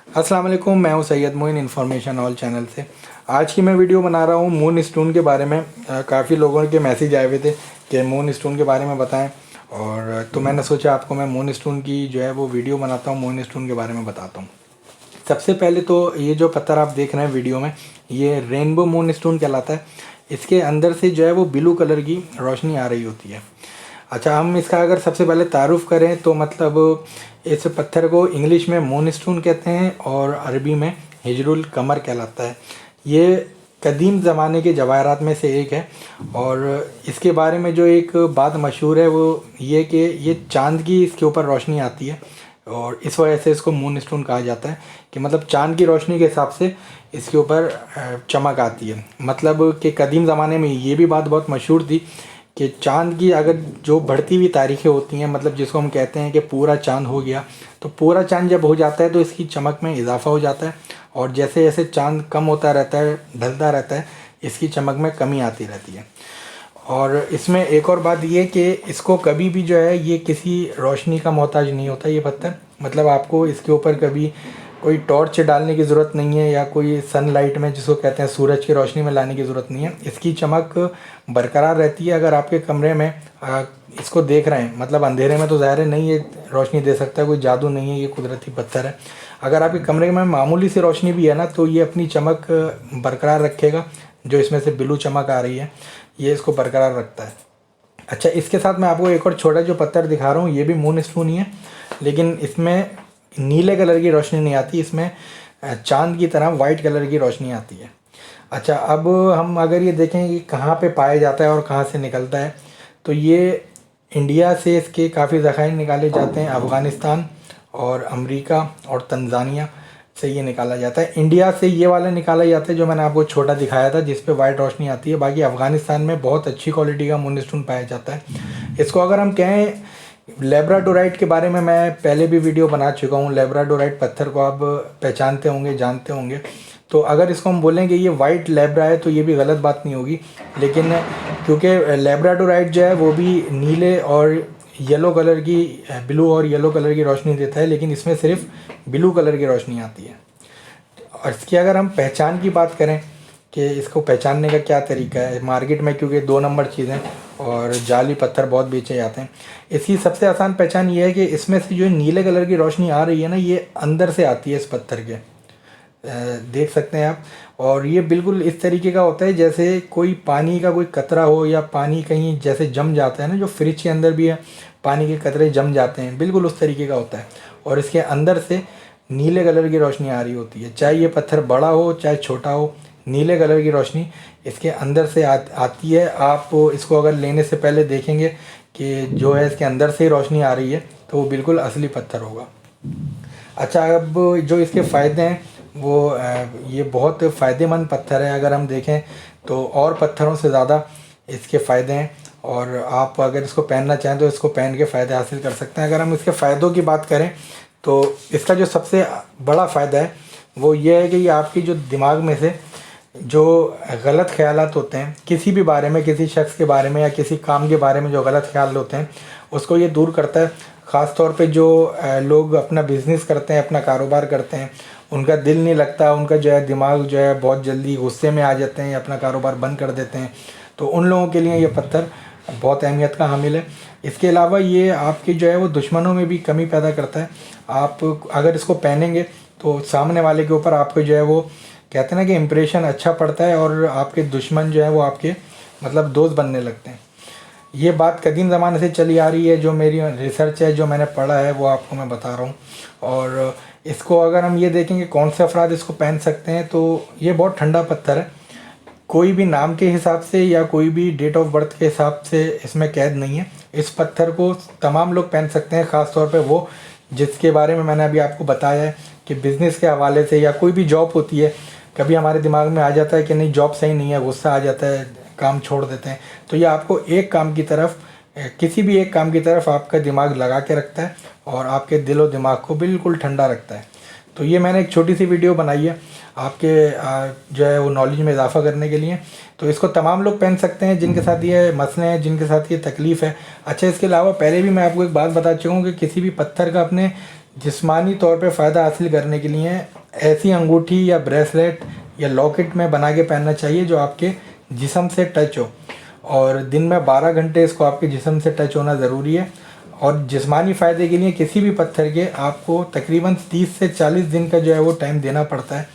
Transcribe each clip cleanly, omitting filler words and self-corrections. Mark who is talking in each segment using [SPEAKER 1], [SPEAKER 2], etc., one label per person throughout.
[SPEAKER 1] अस्सलाम वालेकुम, मैं हूं Syed Moin information all channel से। आज की मैं वीडियो बना रहा हूं मून स्टोन के बारे में। काफ़ी लोगों के मैसेज आए हुए थे कि मून स्टोन के बारे में बताएं, और तो मैंने सोचा आपको मैं मून स्टोन की जो है वो वीडियो बनाता हूं, मून स्टोन के बारे में बताता हूं। सबसे पहले तो ये जो पत्थर आप देख रहे हैं वीडियो में, ये रेनबो मून स्टोन कहलाता है। इसके अंदर से जो है वो ब्लू कलर की रोशनी आ रही होती है। अच्छा, हम इसका अगर सबसे पहले तारुफ करें तो मतलब इस पत्थर को इंग्लिश में मून स्टोन कहते हैं और अरबी में हिजरुल कमर कहलाता है। ये कदीम ज़माने के जवाहरात में से एक है, और इसके बारे में जो एक बात मशहूर है वो ये कि ये चांद की इसके ऊपर रोशनी आती है, और इस वजह से इसको मून स्टोन कहा जाता है कि मतलब चांद की रोशनी के हिसाब से इसके ऊपर चमक आती है। मतलब कि कदीम ज़माने में ये भी बात बहुत मशहूर थी कि चांद की अगर जो बढ़ती हुई तारीखें होती हैं, मतलब जिसको हम कहते हैं कि पूरा चांद हो गया, तो पूरा चांद जब हो जाता है तो इसकी चमक में इजाफा हो जाता है, और जैसे जैसे चांद कम होता रहता है, ढलता रहता है, इसकी चमक में कमी आती रहती है। और इसमें एक और बात ये कि इसको कभी भी जो है ये किसी रोशनी का मोहताज नहीं होता ये पत्थर। मतलब आपको इसके ऊपर कभी कोई टॉर्च डालने की ज़रूरत नहीं है, या कोई सनलाइट में जिसको कहते हैं सूरज की रोशनी में लाने की ज़रूरत नहीं है। इसकी चमक बरकरार रहती है। अगर आपके कमरे में इसको देख रहे हैं, मतलब अंधेरे में तो ज़ाहिर है नहीं ये रोशनी दे सकता है, कोई जादू नहीं है, ये कुदरती पत्थर है। अगर आपके कमरे में मामूली सी रोशनी भी है ना, तो ये अपनी चमक बरकरार रखेगा। जो इसमें से ब्लू चमक आ रही है, ये इसको बरकरार रखता है। अच्छा, इसके साथ मैं आपको एक और छोटा जो पत्थर दिखा रहा हूँ, ये भी मून स्टोन ही है, लेकिन इसमें नीले कलर की रोशनी नहीं आती, इसमें चांद की तरह वाइट कलर की रोशनी आती है। अच्छा, अब हम अगर ये देखें कि कहाँ पे पाया जाता है और कहाँ से निकलता है, तो ये इंडिया से इसके काफ़ी ज़खायर निकाले जाते हैं। अफ़गानिस्तान और अमेरिका और तंजानिया से ये निकाला जाता है। इंडिया से ये वाला निकाला जाता है जो मैंने आपको छोटा दिखाया था, जिस पे वाइट रोशनी आती है। बाकी अफ़गानिस्तान में बहुत अच्छी क्वालिटी का मून स्टोन पाया जाता है। इसको अगर हम कहें, लेब्राडोराइट के बारे में मैं पहले भी वीडियो बना चुका हूँ। लेब्राडोराइट पत्थर को आप पहचानते होंगे, जानते होंगे। तो अगर इसको हम बोलेंगे ये वाइट लेब्रा है तो ये भी गलत बात नहीं होगी, लेकिन क्योंकि लेब्राडोराइट जो है वो भी नीले और येलो कलर की, ब्लू और येलो कलर की रोशनी देता है, लेकिन इसमें सिर्फ ब्लू कलर की रोशनी आती है। और इसकी अगर हम पहचान की बात करें कि इसको पहचानने का क्या तरीका है मार्केट में, क्योंकि 2 नंबर चीज़ें और जाली पत्थर बहुत बेचे जाते हैं। इसकी सबसे आसान पहचान ये है कि इसमें से जो नीले कलर की रोशनी आ रही है ना, ये अंदर से आती है इस पत्थर के, देख सकते हैं आप। और ये बिल्कुल इस तरीके का होता है जैसे कोई पानी का कोई कतरा हो, या पानी कहीं जैसे जम जाता है ना, जो फ्रिज के अंदर भी है पानी के कतरे जम जाते हैं, बिल्कुल उस तरीके का होता है। और इसके अंदर से नीले कलर की रोशनी आ रही होती है, चाहे ये पत्थर बड़ा हो चाहे छोटा हो, नीले कलर की रोशनी इसके अंदर से आती है। आप इसको अगर लेने से पहले देखेंगे कि जो है इसके अंदर से ही रोशनी आ रही है, तो वो बिल्कुल असली पत्थर होगा। अच्छा, अब जो इसके फ़ायदे हैं वो ये बहुत फ़ायदेमंद पत्थर है। अगर हम देखें तो और पत्थरों से ज़्यादा इसके फ़ायदे हैं, और आप अगर इसको पहनना चाहें तो इसको पहन के फ़ायदे हासिल कर सकते हैं। अगर हम इसके फ़ायदों की बात करें तो इसका जो सबसे बड़ा फ़ायदा है वो ये है कि ये आपकी जो दिमाग में से जो गलत ख्यालात होते हैं किसी भी बारे में, किसी शख्स के बारे में या किसी काम के बारे में, जो गलत ख्याल होते हैं उसको ये दूर करता है। ख़ास तौर पे जो लोग अपना बिज़नेस करते हैं, अपना कारोबार करते हैं, उनका दिल नहीं लगता, उनका जो है दिमाग जो है बहुत जल्दी गुस्से में आ जाते हैं या अपना कारोबार बंद कर देते हैं, तो उन लोगों के लिए ये पत्थर बहुत अहमियत का हामिल है। इसके अलावा ये आपके जो है वो दुश्मनों में भी कमी पैदा करता है। आप अगर इसको पहनेंगे तो सामने वाले के ऊपर आपको जो है वो कहते हैं ना कि इम्प्रेशन अच्छा पड़ता है, और आपके दुश्मन जो है वो आपके मतलब दोस्त बनने लगते हैं। ये बात कदीम ज़माने से चली आ रही है, जो मेरी रिसर्च है, जो मैंने पढ़ा है वो आपको मैं बता रहा हूँ। और इसको अगर हम ये देखेंगे कौन से अफराद इसको पहन सकते हैं, तो ये बहुत ठंडा पत्थर है। कोई भी नाम के हिसाब से या कोई भी डेट ऑफ बर्थ के हिसाब से इसमें कैद नहीं है। इस पत्थर को तमाम लोग पहन सकते हैं, ख़ास तौर पे वो जिसके बारे में मैंने अभी आपको बताया है कि बिज़नेस के हवाले से, या कोई भी जॉब होती है, कभी हमारे दिमाग में आ जाता है कि नहीं जॉब सही नहीं है, गुस्सा आ जाता है, काम छोड़ देते हैं, तो ये आपको एक काम की तरफ, किसी भी एक काम की तरफ आपका दिमाग लगा के रखता है और आपके दिल और दिमाग को बिल्कुल ठंडा रखता है। तो ये मैंने एक छोटी सी वीडियो बनाई है आपके जो है वो नॉलेज में इजाफा करने के लिए। तो इसको तमाम लोग पहन सकते हैं जिनके साथ ये मसले हैं, जिनके साथ ये तकलीफ़ है। अच्छा, इसके अलावा पहले भी मैं आपको एक बात बता चुका हूँ कि किसी भी पत्थर का अपने जिस्मानी तौर पे फ़ायदा हासिल करने के लिए ऐसी अंगूठी या ब्रेसलेट या लॉकेट में बना के पहनना चाहिए जो आपके जिस्म से टच हो, और दिन में 12 घंटे इसको आपके जिस्म से टच होना ज़रूरी है। और जिस्मानी फ़ायदे के लिए किसी भी पत्थर के आपको तकरीबन 30 से 40 दिन का जो है वो टाइम देना पड़ता है।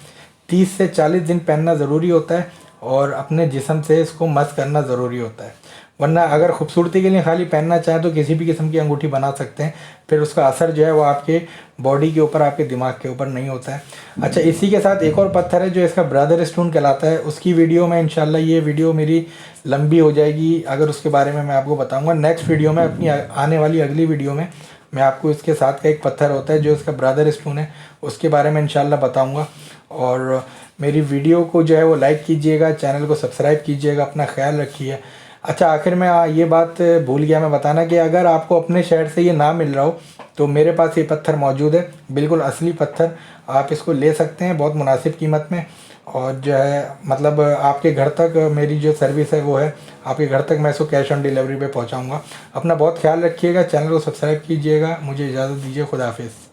[SPEAKER 1] 30 से 40 दिन पहनना ज़रूरी होता है और अपने जिस्म से इसको मस करना ज़रूरी होता है। वरना अगर खूबसूरती के लिए खाली पहनना चाहें तो किसी भी किस्म की अंगूठी बना सकते हैं, फिर उसका असर जो है वो आपके बॉडी के ऊपर, आपके दिमाग के ऊपर नहीं होता है। अच्छा, इसी के साथ एक और पत्थर है जो इसका ब्रदर स्टोन कहलाता है, उसकी वीडियो में इंशाल्लाह, ये वीडियो मेरी लंबी हो जाएगी अगर उसके बारे में मैं आपको बताऊँगा। नेक्स्ट वीडियो में, अपनी आने वाली अगली वीडियो में मैं आपको इसके साथ का एक पत्थर होता है जो इसका ब्रदर स्टोन है, उसके बारे में इंशाल्लाह बताऊँगा। और मेरी वीडियो को जो है वो लाइक कीजिएगा, चैनल को सब्सक्राइब कीजिएगा, अपना ख्याल रखिए। अच्छा, आखिर में ये बात भूल गया मैं बताना कि अगर आपको अपने शहर से ये ना मिल रहा हो तो मेरे पास ये पत्थर मौजूद है, बिल्कुल असली पत्थर। आप इसको ले सकते हैं बहुत मुनासिब कीमत में, और जो है मतलब आपके घर तक मेरी जो सर्विस है वो है, आपके घर तक मैं इसको कैश ऑन डिलीवरी पे पहुंचाऊंगा। अपना बहुत ख्याल रखिएगा, चैनल को सब्सक्राइब कीजिएगा। मुझे इजाज़त दीजिए, खुदा हाफिज़।